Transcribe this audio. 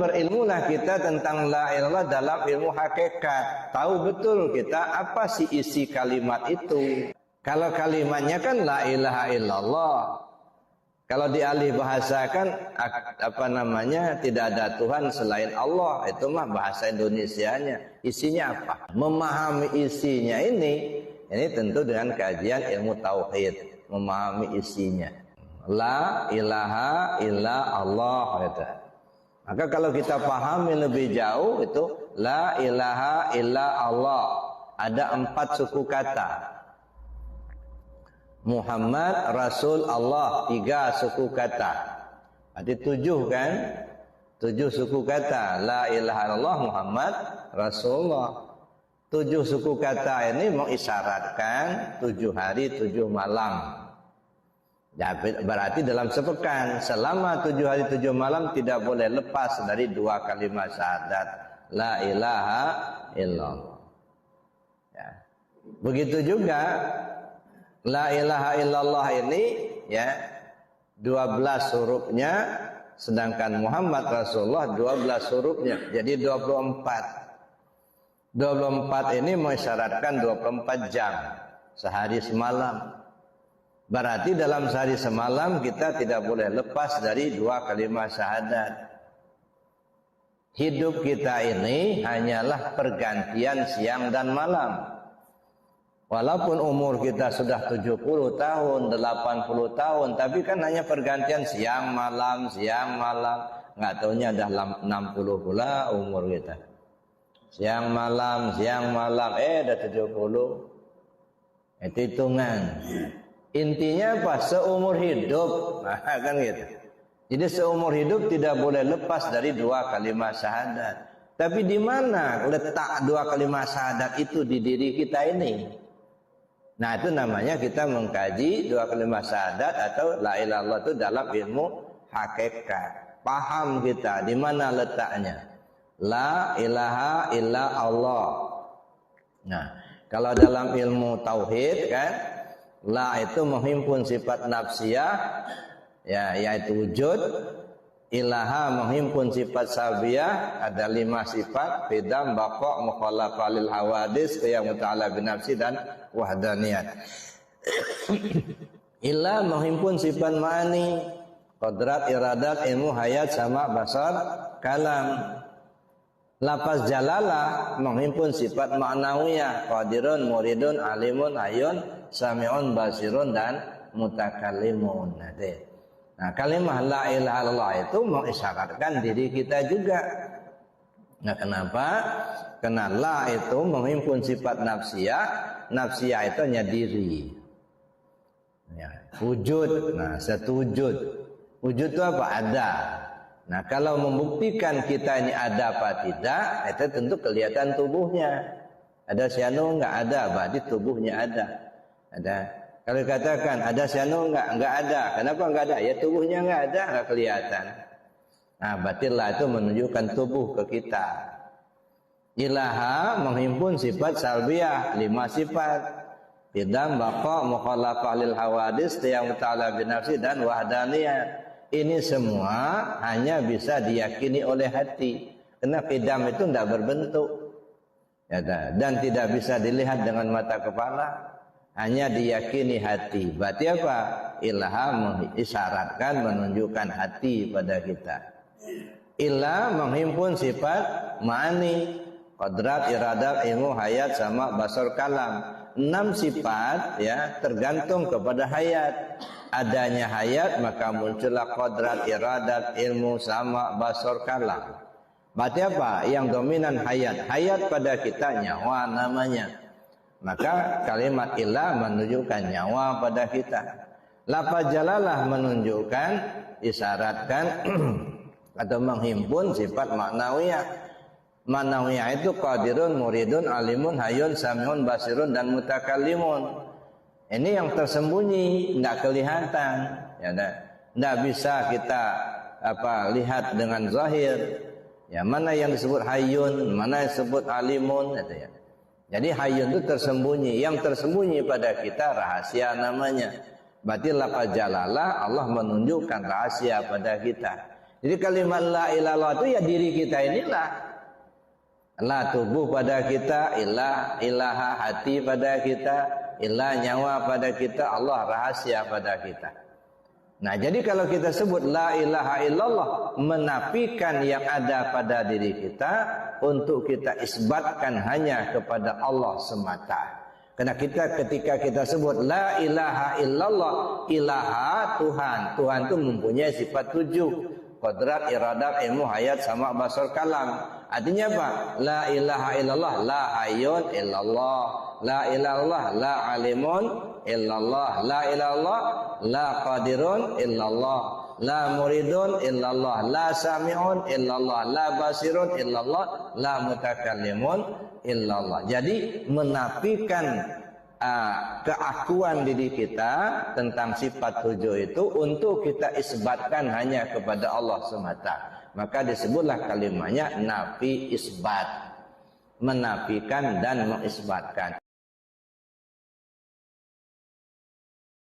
Berilmulah kita tentang la ilallah dalam ilmu hakikat. Tahu betul kita apa sih isi kalimat itu. Kalau kalimatnya kan la ilaha illallah. Kalau dialih bahasakan tidak ada Tuhan selain Allah. Itu mah bahasa Indonesianya. Isinya apa? Memahami isinya ini tentu dengan kajian ilmu tauhid. Memahami isinya. La ilaha illa Allah. Maka kalau kita pahami lebih jauh itu la ilaha illa Allah. Ada 4 suku kata. Muhammad Rasul Allah 3 suku kata. Berarti 7 kan? 7 suku kata. La ilaha illallah Muhammad Rasulullah. 7 suku kata ini mengisyaratkan 7 hari 7 malam. Ya, berarti dalam sepekan selama 7 hari 7 malam tidak boleh lepas dari 2 kalimat syahadat la ilaha illallah. Ya. Begitu juga la ilaha illallah ini 12 hurufnya, sedangkan Muhammad Rasulullah 12 hurufnya, jadi 24. 24 ini mensyaratkan 24 jam sehari semalam. Berarti dalam sehari semalam kita tidak boleh lepas dari 2 kalimat syahadat. Hidup kita ini hanyalah pergantian siang dan malam. Walaupun umur kita sudah 70 tahun, 80 tahun, tapi kan hanya pergantian siang malam. Nggak taunya dah 60 pula umur kita. Siang malam, dah 70. Itu hitungan. Intinya apa? Seumur hidup. Nah, kan gitu. Jadi seumur hidup tidak boleh lepas dari 2 kalimat syahadat. Tapi di mana letak 2 kalimat syahadat itu di diri kita ini? Nah, itu namanya kita mengkaji 2 kalimat syahadat atau la ilaha illallah itu dalam ilmu hakikat. Paham kita di mana letaknya. La ilaha illa Allah. Nah, kalau dalam ilmu tauhid kan, la itu menghimpun sifat nafsiyah, yaitu wujud. Ilaha menghimpun sifat sabiyah, ada 5 sifat: qidam, baqa, mukhalafah lil hawadis, qiyam ta'ala bin nafsi, dan wahdaniyat. Ilah menghimpun sifat ma'ani, qadrat, iradat, ilmu, hayat, sama, basar, kalam. Lafaz jalalah menghimpun sifat ma'nawiyah, qadirun, muridun, alimun, hayyun, sami'un, basirun, dan mutakallimun. Nah, kalimat la ilaha illallah itu mengisyaratkan diri kita juga. Nah, kenapa? Karena la itu menghimpun sifat nafsiyah. Nafsiyah itu hanya diri. Wujud. Nah, setujud. Wujud itu apa? Ada. Nah, kalau membuktikan kita ini ada apa tidak, itu tentu kelihatan tubuhnya. Ada syanu enggak? Ada, berarti tubuhnya ada. Ada. Kalau katakan ada syanu enggak ada. Kenapa enggak ada? Ya tubuhnya enggak ada, enggak kelihatan. Nah, batillah itu menunjukkan tubuh ke kita. Ilaha menghimpun sifat salbiyah, 5 sifat. Qidam, baqa, mukhalafah lil hawadis, qiyam ta'ala bin nafsi, dan wahdaniyah. Ini semua hanya bisa diyakini oleh hati. Karena qidam itu tidak berbentuk. Dan tidak bisa dilihat dengan mata kepala. Hanya diyakini hati. Berarti apa? Ilaha mengisyaratkan, menunjukkan hati pada kita. Ilah menghimpun sifat ma'ani, qadrat, iradat, ilmu, hayat, sama, basar, kalam. 6 sifat tergantung kepada hayat. Adanya hayat maka muncullah qadrat, iradat, ilmu, sama, basar, kalam. Berarti apa? Yang dominan hayat. Hayat pada kita nyawa namanya. Maka kalimat ilah menunjukkan nyawa pada kita. Lafaz jalalah menunjukkan, isyaratkan atau menghimpun sifat maknawiyah. Maknawiyah itu qadirun, muridun, alimun, hayyun, sami'un, basirun, dan mutakallimun. Ini yang tersembunyi, tidak kelihatan. Tidak bisa kita lihat dengan zahir. Mana yang disebut hayyun, mana yang disebut alimun. Jadi hayyun itu tersembunyi. Yang tersembunyi pada kita rahasia namanya. Berarti lafaz jalalah Allah menunjukkan rahasia pada kita. Jadi kalimat la ilaha illallah itu ya diri kita inilah. La tubuh pada kita, ilaha hati pada kita, ilah nyawa pada kita, Allah rahasia pada kita. Nah, jadi kalau kita sebut la ilaha illallah, menafikan yang ada pada diri kita untuk kita isbatkan hanya kepada Allah semata. Karena ketika kita sebut la ilaha illallah, ilaha Tuhan. Tuhan itu mempunyai sifat 7. Qadrat, iradat, ilmu, hayat, sama, basar, kalam. Artinya apa? La ilaha illallah, la hayyun illallah. La ilaha la alimun illallah. La ilaha la qadirun illallah. La muridun illallah. La sami'un illallah. La basirun illallah. La mutakallimun illallah. Jadi menafikan keakuan diri kita tentang sifat 7 itu untuk kita isbatkan hanya kepada Allah semata. Maka disebutlah kalimatnya nafi isbat, menafikan dan mengisbatkan.